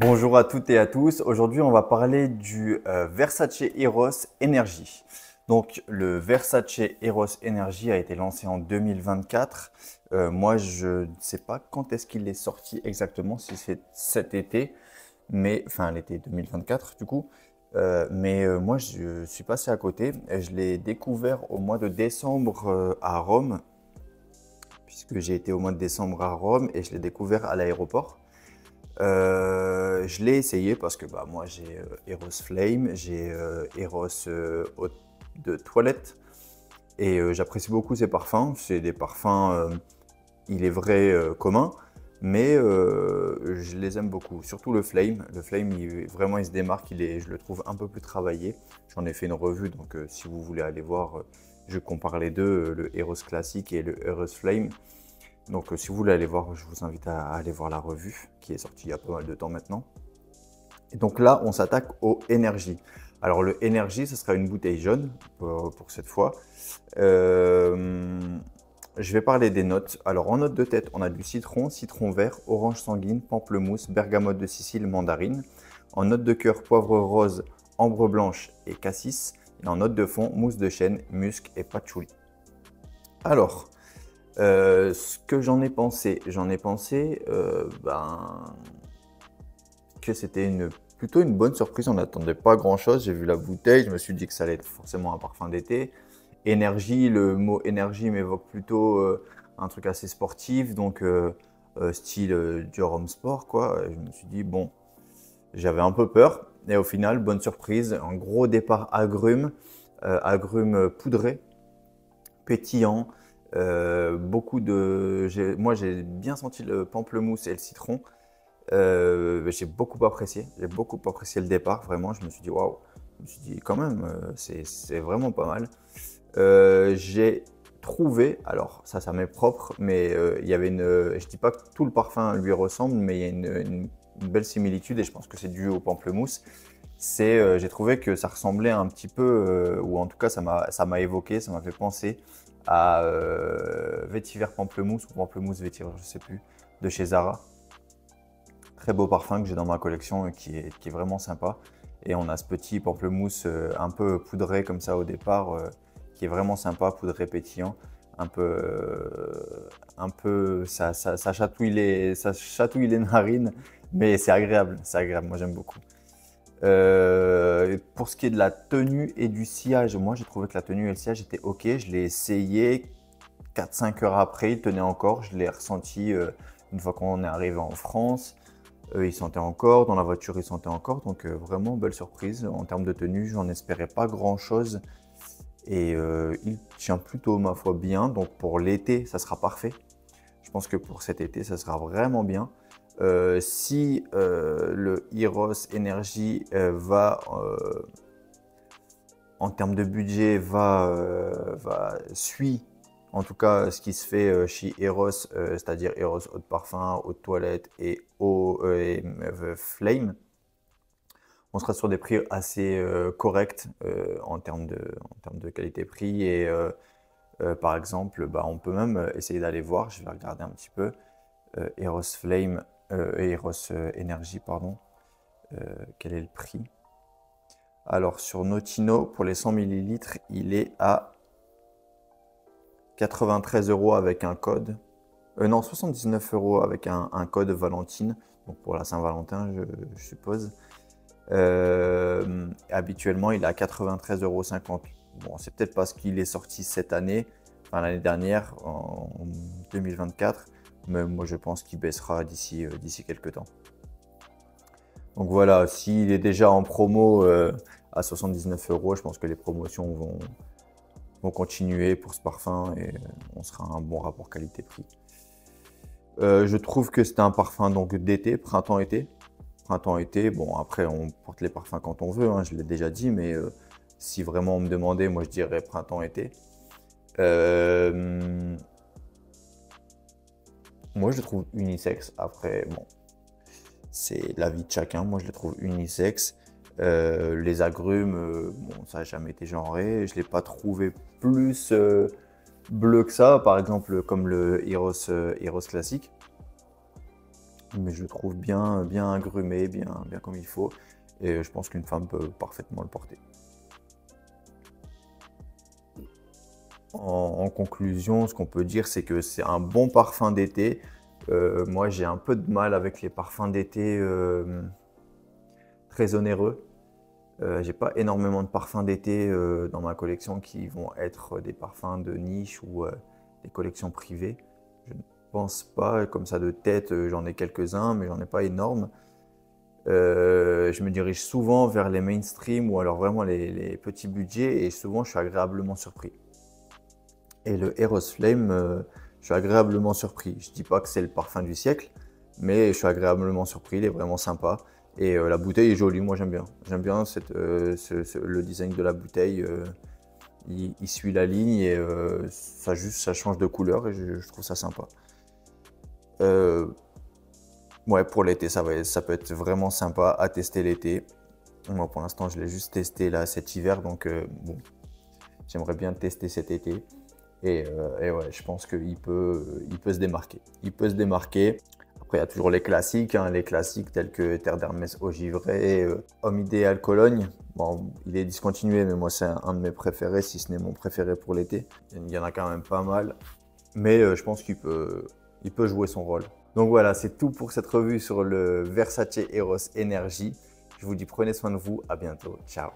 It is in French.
Bonjour à toutes et à tous. Aujourd'hui, on va parler du Versace Eros Energy. Donc, le Versace Eros Energy a été lancé en 2024. Moi, je ne sais pas quand est-ce qu'il est sorti exactement, si c'est cet été, mais enfin l'été 2024 du coup. Moi, je suis passé à côté. Et je l'ai découvert au mois de décembre à Rome, puisque j'ai été au mois de décembre à Rome et je l'ai découvert à l'aéroport. Je l'ai essayé parce que moi j'ai Eros Flame, j'ai Eros eau de toilette et j'apprécie beaucoup ces parfums. C'est des parfums, il est vrai, communs, mais je les aime beaucoup. Surtout le Flame. Le Flame, vraiment, il se démarque. Je le trouve un peu plus travaillé. J'en ai fait une revue, donc si vous voulez aller voir, je compare les deux, le Eros classique et le Eros Flame. Donc si vous voulez aller voir, je vous invite à aller voir la revue qui est sortie il y a pas mal de temps maintenant. Et donc là, on s'attaque au Energy. Alors le Energy, ce sera une bouteille jaune pour cette fois. Je vais parler des notes. Alors en note de tête, on a du citron, citron vert, orange sanguine, pamplemousse, bergamote de Sicile, mandarine. En note de cœur, poivre rose, ambre blanche et cassis. Et en note de fond, mousse de chêne, musc et patchouli. Alors, ce que j'en ai pensé que c'était plutôt une bonne surprise. On n'attendait pas grand-chose. J'ai vu la bouteille, je me suis dit que ça allait être forcément un parfum d'été. Énergie, le mot énergie m'évoque plutôt un truc assez sportif, donc style du Rhum Sport, quoi. Et je me suis dit, bon, j'avais un peu peur. Et au final, bonne surprise, un gros départ agrumes poudrés, pétillant. Moi, j'ai bien senti le pamplemousse et le citron. J'ai beaucoup apprécié. J'ai beaucoup apprécié le départ. Vraiment, je me suis dit waouh. Je me suis dit quand même, c'est vraiment pas mal. J'ai trouvé, alors ça m'est propre, mais il y avait je dis pas que tout le parfum lui ressemble, mais il y a une belle similitude et je pense que c'est dû au pamplemousse. J'ai trouvé que ça ressemblait un petit peu, ou en tout cas ça m'a évoqué, ça m'a fait penser à Vétiver Pamplemousse ou Pamplemousse Vétiver, je sais plus, de chez Zara. Très beau parfum que j'ai dans ma collection et qui est vraiment sympa. Et on a ce petit pamplemousse un peu poudré comme ça au départ, qui est vraiment sympa, poudré pétillant. Ça chatouille les narines, mais c'est agréable, moi j'aime beaucoup. Pour ce qui est de la tenue et du sillage, moi j'ai trouvé que la tenue et le sillage étaient ok. Je l'ai essayé 4-5 heures après, il tenait encore. Je l'ai ressenti une fois qu'on est arrivé en France. Il sentait encore, dans la voiture il sentait encore. Donc vraiment belle surprise. En termes de tenue, j'en espérais pas grand chose. Et il tient plutôt ma foi bien. Donc pour l'été, ça sera parfait. Je pense que pour cet été, ça sera vraiment bien. Si le Eros Energy en termes de budget, suit en tout cas ce qui se fait chez Eros, c'est-à-dire Eros eau de parfum, eau de toilette et Flame, on sera sur des prix assez corrects en termes de qualité-prix. Et par exemple, on peut même essayer d'aller voir, je vais regarder un petit peu, Eros Flame, Eros Energy, pardon, quel est le prix? Alors sur Notino, pour les 100 ml, il est à 93 € avec un code. Non, 79 € avec un code Valentine, donc pour la Saint-Valentin, je suppose. Habituellement, il est à 93,50 €. Bon, c'est peut-être parce qu'il est sorti cette année, enfin l'année dernière, en 2024, mais moi je pense qu'il baissera d'ici quelques temps. Donc voilà, s'il est déjà en promo à 79 €, je pense que les promotions vont continuer pour ce parfum et on sera à un bon rapport qualité-prix. Je trouve que c'est un parfum donc d'été, printemps-été. Printemps-été, bon après on porte les parfums quand on veut, hein, je l'ai déjà dit, mais si vraiment on me demandait, moi je dirais printemps-été. Moi je le trouve unisexe, après bon, c'est l'avis de chacun, moi je le trouve unisexe. Les agrumes, bon ça n'a jamais été genré, je ne l'ai pas trouvé plus bleu que ça, par exemple comme le Eros classique. mais je le trouve bien, bien agrumé, bien, bien comme il faut. Et je pense qu'une femme peut parfaitement le porter. En conclusion, ce qu'on peut dire, c'est que c'est un bon parfum d'été. Moi, j'ai un peu de mal avec les parfums d'été très onéreux. J'ai pas énormément de parfums d'été dans ma collection qui vont être des parfums de niche ou des collections privées. Je ne pense pas, comme ça de tête, j'en ai quelques-uns, mais j'en ai pas énorme. Je me dirige souvent vers les mainstream ou alors vraiment les petits budgets et souvent je suis agréablement surpris. Et le Eros Flame, je suis agréablement surpris. Je dis pas que c'est le parfum du siècle, mais je suis agréablement surpris, il est vraiment sympa. Et la bouteille est jolie, moi j'aime bien. J'aime bien le design de la bouteille. Il suit la ligne et ça change de couleur et je trouve ça sympa. Ouais, pour l'été, ça peut être vraiment sympa à tester l'été. Moi pour l'instant, je l'ai juste testé là cet hiver, donc bon, j'aimerais bien le tester cet été. Et ouais, je pense qu'il peut se démarquer. Il peut se démarquer. Après, il y a toujours les classiques, hein, les classiques tels que Terre d'Hermès eau givrée, Homme idéal Cologne. Bon, il est discontinué, mais moi, c'est un de mes préférés, si ce n'est mon préféré pour l'été. Il y en a quand même pas mal. Mais je pense il peut jouer son rôle. Donc voilà, c'est tout pour cette revue sur le Versace Eros Energy. Je vous dis prenez soin de vous. À bientôt. Ciao.